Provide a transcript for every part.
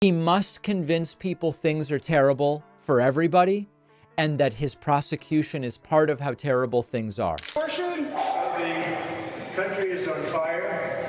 He must convince people things are terrible for everybody, and that his prosecution is part of how terrible things are. Portion of the country is on fire.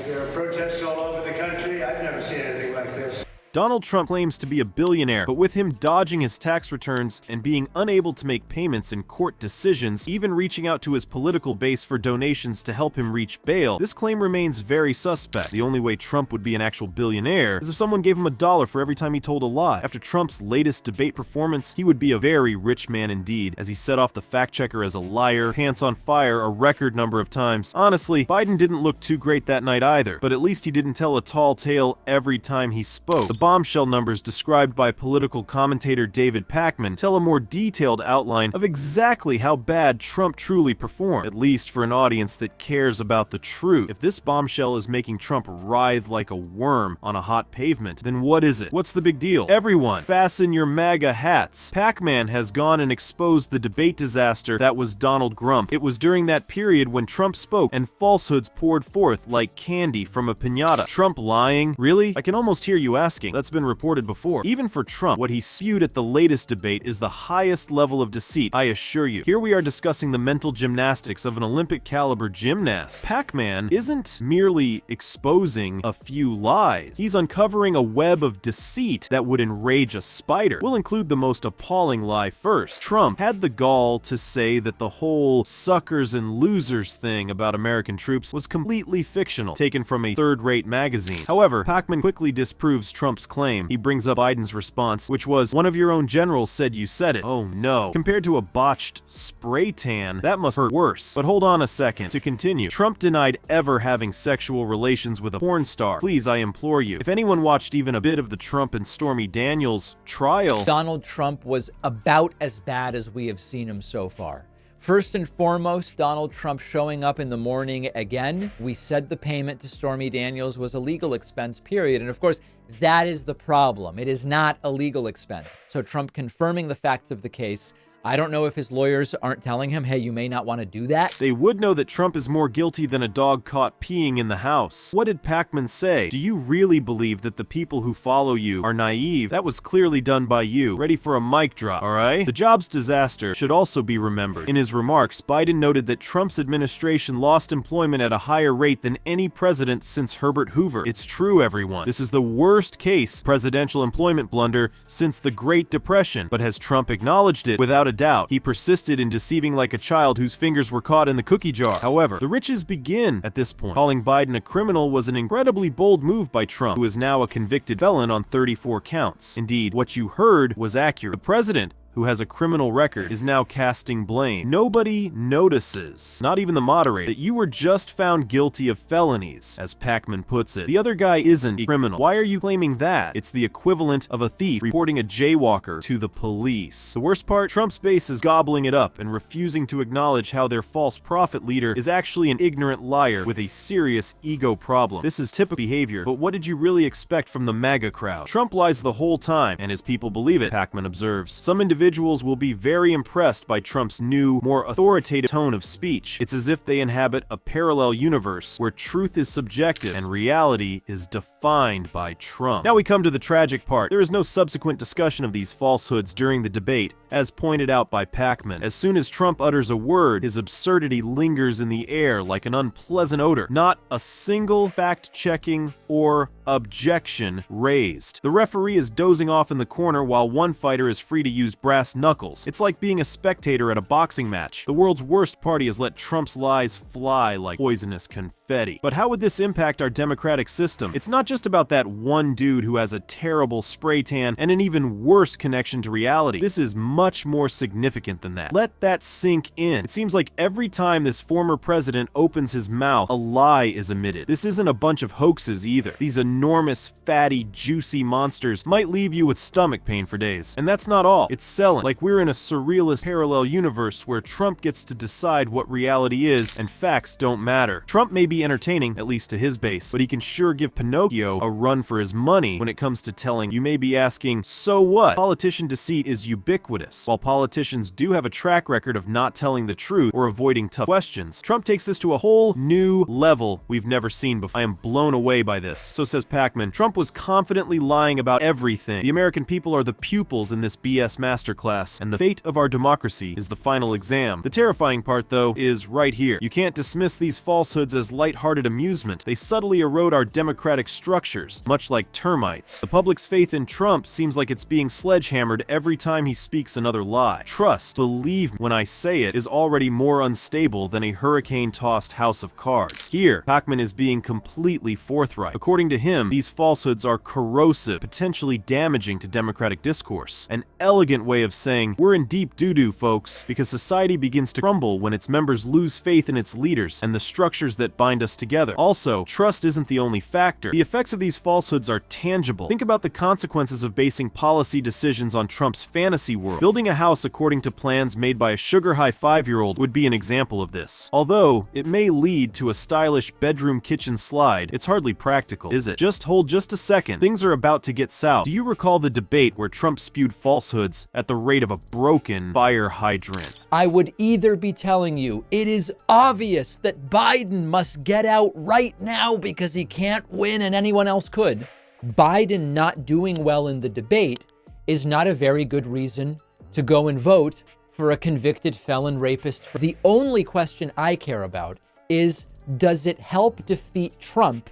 There are protests all over the country. I've never seen anything like this. Donald Trump claims to be a billionaire, but with him dodging his tax returns and being unable to make payments in court decisions, even reaching out to his political base for donations to help him reach bail, this claim remains very suspect. The only way Trump would be an actual billionaire is if someone gave him $1 for every time he told a lie. After Trump's latest debate performance, he would be a very rich man indeed, as he set off the fact-checker as a liar, pants on fire a record number of times. Honestly, Biden didn't look too great that night either, but at least he didn't tell a tall tale every time he spoke. The bombshell numbers described by political commentator David Pakman tell a more detailed outline of exactly how bad Trump truly performed, at least for an audience that cares about the truth. If this bombshell is making Trump writhe like a worm on a hot pavement, then what is it? What's the big deal? Everyone, fasten your MAGA hats. Pakman has gone and exposed the debate disaster that was Donald Trump. It was during that period when Trump spoke and falsehoods poured forth like candy from a piñata. Trump lying? Really? I can almost hear you asking. That's been reported before. Even for Trump, what he spewed at the latest debate is the highest level of deceit, I assure you. Here we are discussing the mental gymnastics of an Olympic-caliber gymnast. Pakman isn't merely exposing a few lies. He's uncovering a web of deceit that would enrage a spider. We'll include the most appalling lie first. Trump had the gall to say that the whole suckers and losers thing about American troops was completely fictional, taken from a third-rate magazine. However, Pakman quickly disproves Trump's claim. He brings up Biden's response, which was, "One of your own generals said you said it." Oh no. Compared to a botched spray tan, that must hurt worse. But hold on a second. To continue, Trump denied ever having sexual relations with a porn star. Please, I implore you. If anyone watched even a bit of the Trump and Stormy Daniels trial, Donald Trump was about as bad as we have seen him so far. First and foremost, Donald Trump showing up in the morning again. We said the payment to Stormy Daniels was a legal expense, period. And of course, that is the problem. It is not a legal expense. So Trump confirming the facts of the case. I don't know if his lawyers aren't telling him, hey, you may not want to do that. They would know that Trump is more guilty than a dog caught peeing in the house. What did Pakman say? Do you really believe that the people who follow you are naive? That was clearly done by you. Ready for a mic drop, alright? The jobs disaster should also be remembered. In his remarks, Biden noted that Trump's administration lost employment at a higher rate than any president since Herbert Hoover. It's true, everyone. This is the worst case presidential employment blunder since the Great Depression. But has Trump acknowledged it? Without a doubt, he persisted in deceiving like a child whose fingers were caught in the cookie jar. However, the riches begin at this point. Calling Biden a criminal was an incredibly bold move by Trump, who is now a convicted felon on 34 counts. Indeed, what you heard was accurate. The president, who has a criminal record, is now casting blame. Nobody notices, not even the moderator, that you were just found guilty of felonies, as Pakman puts it. The other guy isn't a criminal. Why are you claiming that? It's the equivalent of a thief reporting a jaywalker to the police. The worst part, Trump's base is gobbling it up and refusing to acknowledge how their false prophet leader is actually an ignorant liar with a serious ego problem. This is typical behavior, but what did you really expect from the MAGA crowd? Trump lies the whole time, and his people believe it, Pakman observes. Some individuals will be very impressed by Trump's new, more authoritative tone of speech. It's as if they inhabit a parallel universe where truth is subjective and reality is defined by Trump. Now we come to the tragic part. There is no subsequent discussion of these falsehoods during the debate, as pointed out by Pakman. As soon as Trump utters a word, his absurdity lingers in the air like an unpleasant odor. Not a single fact-checking or objection raised. The referee is dozing off in the corner while one fighter is free to use brass knuckles. It's like being a spectator at a boxing match. The world's worst party has let Trump's lies fly like poisonous confetti. But how would this impact our democratic system? It's not just about that one dude who has a terrible spray tan and an even worse connection to reality. This is much more significant than that. Let that sink in. It seems like every time this former president opens his mouth, a lie is emitted. This isn't a bunch of hoaxes either. These enormous, fatty, juicy monsters might leave you with stomach pain for days. And that's not all. It's selling. Like we're in a surrealist parallel universe where Trump gets to decide what reality is and facts don't matter. Trump may be be entertaining, at least to his base, but he can sure give Pinocchio a run for his money when it comes to telling. You may be asking, so what? Politician deceit is ubiquitous. While politicians do have a track record of not telling the truth or avoiding tough questions, Trump takes this to a whole new level we've never seen before. I am blown away by this. So says Pakman, Trump was confidently lying about everything. The American people are the pupils in this BS masterclass, and the fate of our democracy is the final exam. The terrifying part, though, is right here. You can't dismiss these falsehoods as lighthearted amusement. They subtly erode our democratic structures, much like termites. The public's faith in Trump seems like it's being sledgehammered every time he speaks another lie. Trust, believe me when I say it, is already more unstable than a hurricane-tossed house of cards. Here, Pakman is being completely forthright. According to him, these falsehoods are corrosive, potentially damaging to democratic discourse. An elegant way of saying, we're in deep doo-doo, folks, because society begins to crumble when its members lose faith in its leaders and the structures that bind us together. Also, trust isn't the only factor. The effects of these falsehoods are tangible. Think about the consequences of basing policy decisions on Trump's fantasy world. Building a house according to plans made by a sugar-high 5-year-old would be an example of this. Although, it may lead to a stylish bedroom kitchen slide, it's hardly practical, is it? Just hold just a second. Things are about to get south. Do you recall the debate where Trump spewed falsehoods at the rate of a broken fire hydrant? I would either be telling you it is obvious that Biden must get out right now because he can't win and anyone else could. Biden not doing well in the debate is not a very good reason to go and vote for a convicted felon rapist. The only question I care about is, does it help defeat Trump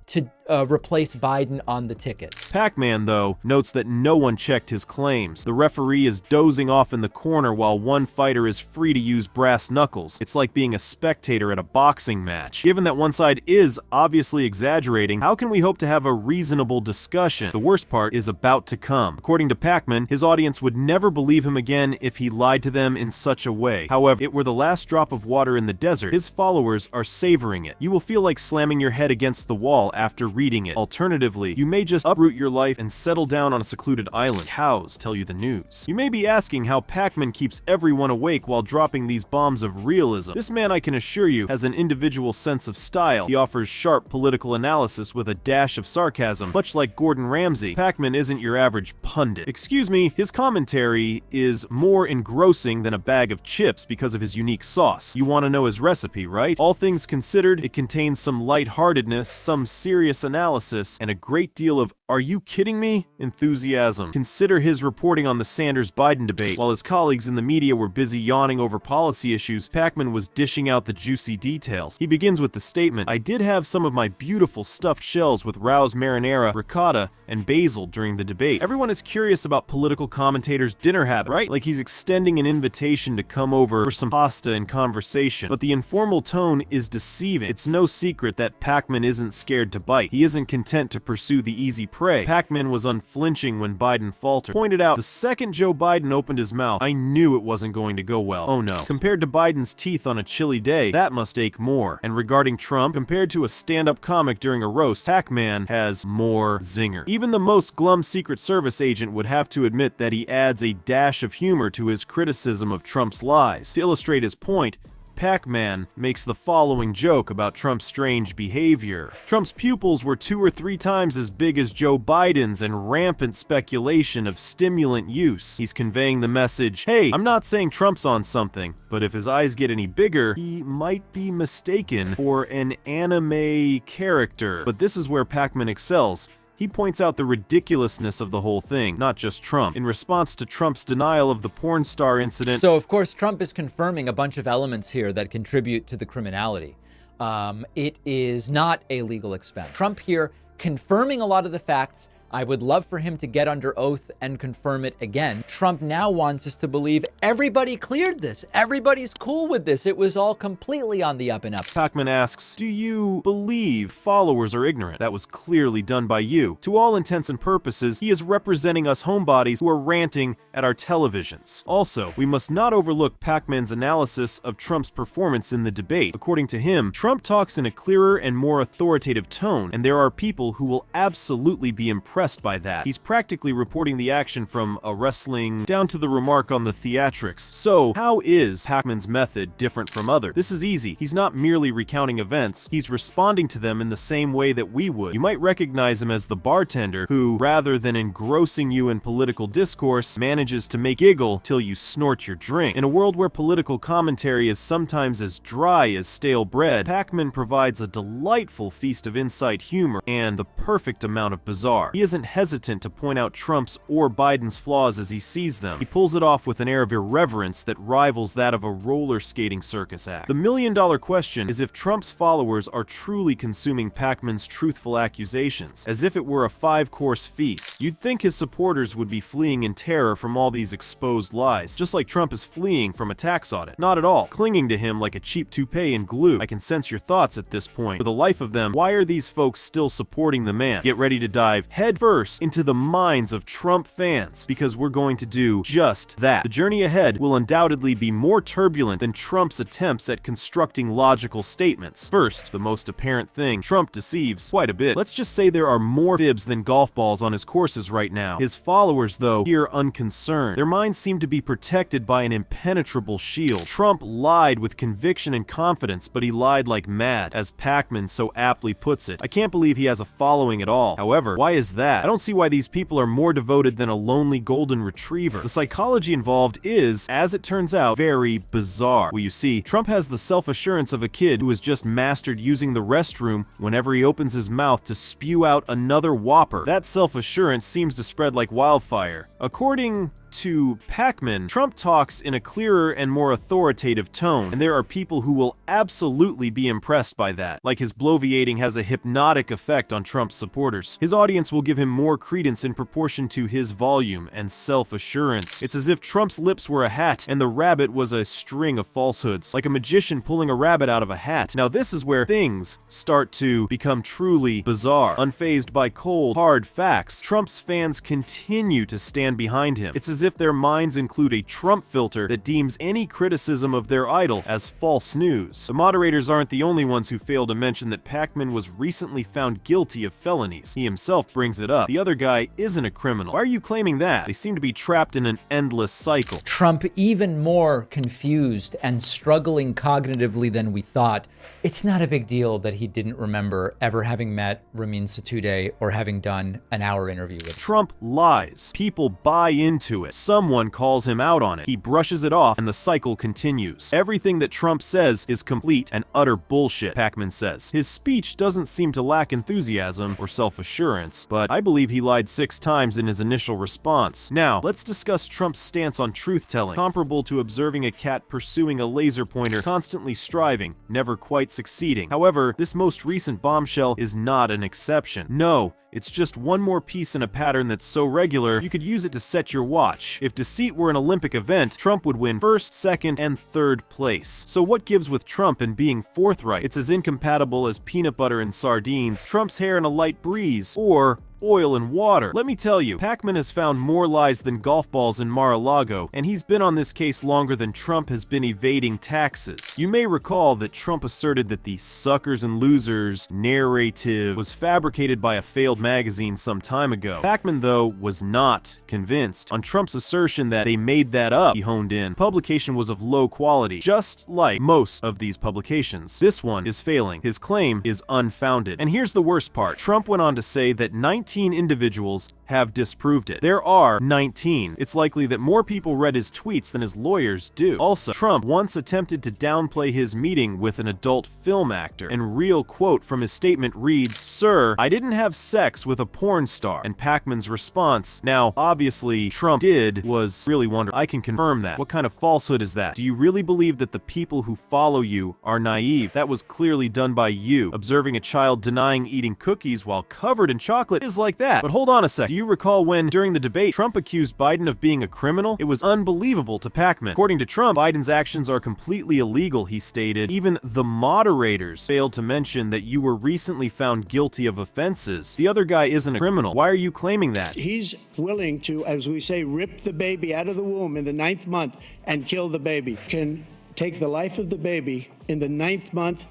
to replace Biden on the ticket? Pakman, though, notes that no one checked his claims. The referee is dozing off in the corner while one fighter is free to use brass knuckles. It's like being a spectator at a boxing match. Given that one side is obviously exaggerating, how can we hope to have a reasonable discussion? The worst part is about to come. According to Pakman, his audience would never believe him again if he lied to them in such a way. However, it were the last drop of water in the desert. His followers are savoring it. You will feel like slamming your head against the wall after reading it. Alternatively, you may just uproot your life and settle down on a secluded island. Cows tell you the news. You may be asking how Pakman keeps everyone awake while dropping these bombs of realism. This man, I can assure you, has an individual sense of style. He offers sharp political analysis with a dash of sarcasm. Much like Gordon Ramsay, Pakman isn't your average pundit. Excuse me, his commentary is more engrossing than a bag of chips because of his unique sauce. You want to know his recipe, right? All things considered, it contains some lightheartedness, some serious analysis, and a great deal of "are you kidding me?" enthusiasm. Consider his reporting on the Sanders-Biden debate. While his colleagues in the media were busy yawning over policy issues, Pakman was dishing out the juicy details. He begins with the statement, "I did have some of my beautiful stuffed shells with Rao's marinara, ricotta, and basil during the debate." Everyone is curious about political commentators' dinner habit, right? Like he's extending an invitation to come over for some pasta and conversation. But the informal tone is deceiving. It's no secret that Pakman isn't scared to bite. He isn't content to pursue the easy prey. Pakman was unflinching when Biden faltered. Pointed out, the second Joe Biden opened his mouth, I knew it wasn't going to go well. Oh no. Compared to Biden's teeth on a chilly day, that must ache more. And regarding Trump, compared to a stand-up comic during a roast, Pakman has more zinger. Even the most glum Secret Service agent would have to admit that he adds a dash of humor to his criticism of Trump's lies. To illustrate his point, Pakman makes the following joke about Trump's strange behavior. Trump's pupils were 2 or 3 times as big as Joe Biden's, and rampant speculation of stimulant use. He's conveying the message, hey, I'm not saying Trump's on something, but if his eyes get any bigger, he might be mistaken for an anime character. But this is where Pakman excels. He points out the ridiculousness of the whole thing, not just Trump. In response to Trump's denial of the porn star incident... So, of course, Trump is confirming a bunch of elements here that contribute to the criminality. It is not a legal expense. Trump here confirming a lot of the facts. I would love for him to get under oath and confirm it again. Trump now wants us to believe everybody cleared this. Everybody's cool with this. It was all completely on the up and up. Pakman asks, do you believe followers are ignorant? That was clearly done by you. To all intents and purposes, he is representing us homebodies who are ranting at our televisions. Also, we must not overlook Pakman's analysis of Trump's performance in the debate. According to him, Trump talks in a clearer and more authoritative tone, and there are people who will absolutely be impressed impressed by that. He's practically reporting the action from a wrestling down to the remark on the theatrics. So, how is Pakman's method different from others? This is easy. He's not merely recounting events, he's responding to them in the same way that we would. You might recognize him as the bartender who, rather than engrossing you in political discourse, manages to make giggle till you snort your drink. In a world where political commentary is sometimes as dry as stale bread, Pakman provides a delightful feast of insight, humor, and the perfect amount of bizarre. He isn't hesitant to point out Trump's or Biden's flaws as he sees them. He pulls it off with an air of irreverence that rivals that of a roller skating circus act. The million-dollar question is if Trump's followers are truly consuming Pakman's truthful accusations, as if it were a 5-course feast. You'd think his supporters would be fleeing in terror from all these exposed lies, just like Trump is fleeing from a tax audit. Not at all. Clinging to him like a cheap toupee and glue. I can sense your thoughts at this point. For the life of them, why are these folks still supporting the man? Get ready to dive headfirst into the minds of Trump fans, because we're going to do just that. The journey ahead will undoubtedly be more turbulent than Trump's attempts at constructing logical statements. First, the most apparent thing, Trump deceives quite a bit. Let's just say there are more fibs than golf balls on his courses right now. His followers, though, appear unconcerned. Their minds seem to be protected by an impenetrable shield. Trump lied with conviction and confidence, but he lied like mad, as Pakman so aptly puts it. I can't believe he has a following at all. However, why is that? I don't see why these people are more devoted than a lonely golden retriever. The psychology involved is, as it turns out, very bizarre. Well, you see, Trump has the self-assurance of a kid who has just mastered using the restroom whenever he opens his mouth to spew out another whopper. That self-assurance seems to spread like wildfire. According to Pakman, Trump talks in a clearer and more authoritative tone, and there are people who will absolutely be impressed by that. Like his bloviating has a hypnotic effect on Trump's supporters. His audience will give him more credence in proportion to his volume and self-assurance. It's as if Trump's lips were a hat and the rabbit was a string of falsehoods, like a magician pulling a rabbit out of a hat. Now this is where things start to become truly bizarre. Unfazed by cold, hard facts, Trump's fans continue to stand behind him. It's as if their minds include a Trump filter that deems any criticism of their idol as false news. The moderators aren't the only ones who fail to mention that Pakman was recently found guilty of felonies. He himself brings it up. The other guy isn't a criminal. Why are you claiming that? They seem to be trapped in an endless cycle. Trump even more confused and struggling cognitively than we thought. It's not a big deal that he didn't remember ever having met Ramin Sotoudeh or having done an hour interview with him. Trump lies. People buy into it. Someone calls him out on it. He brushes it off and the cycle continues. Everything that Trump says is complete and utter bullshit, Pakman says. His speech doesn't seem to lack enthusiasm or self-assurance, but I believe he lied 6 times in his initial response. Now, let's discuss Trump's stance on truth-telling, comparable to observing a cat pursuing a laser pointer, constantly striving, never quite succeeding. However, this most recent bombshell is not an exception. No, it's just one more piece in a pattern that's so regular, you could use it to set your watch. If deceit were an Olympic event, Trump would win 1st, 2nd, and 3rd place. So what gives with Trump and being forthright? It's as incompatible as peanut butter and sardines, Trump's hair in a light breeze, or oil and water. Let me tell you, Pakman has found more lies than golf balls in Mar-a-Lago, and he's been on this case longer than Trump has been evading taxes. You may recall that Trump asserted that the suckers and losers narrative was fabricated by a failed magazine some time ago. Pakman, though, was not convinced. On Trump's assertion that they made that up, he honed in. Publication was of low quality, just like most of these publications. This one is failing. His claim is unfounded. And here's the worst part. Trump went on to say that 19 individuals have disproved it. There are 19. It's likely that more people read his tweets than his lawyers do. Also, Trump once attempted to downplay his meeting with an adult film actor, and real quote from his statement reads, "Sir, I didn't have sex with a porn star." And Pakman's response, now obviously Trump did, was really wonder. I can confirm that. What kind of falsehood is that? Do you really believe that the people who follow you are naive? That was clearly done by you. Observing a child denying eating cookies while covered in chocolate is like that. But hold on a sec. Do you recall when, during the debate, Trump accused Biden of being a criminal? It was unbelievable to Pakman. According to Trump, Biden's actions are completely illegal, he stated. Even the moderators failed to mention that you were recently found guilty of offenses. The other guy isn't a criminal. Why are you claiming that? He's willing to, as we say, rip the baby out of the womb in the 9th month and kill the baby. Can take the life of the baby in the 9th month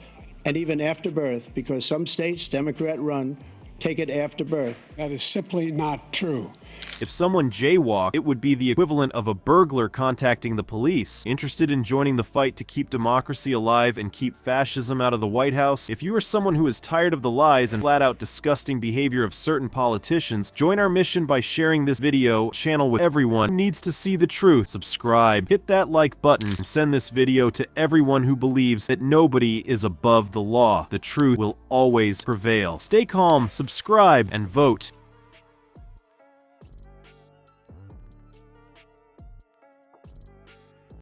and even after birth, because some states, Democrat run, take it after birth. That is simply not true. If someone jaywalked, it would be the equivalent of a burglar contacting the police. Interested in joining the fight to keep democracy alive and keep fascism out of the White House? If you are someone who is tired of the lies and flat-out disgusting behavior of certain politicians, join our mission by sharing this channel with everyone who needs to see the truth. Subscribe, hit that like button, and send this video to everyone who believes that nobody is above the law. The truth will always prevail. Stay calm, subscribe, and vote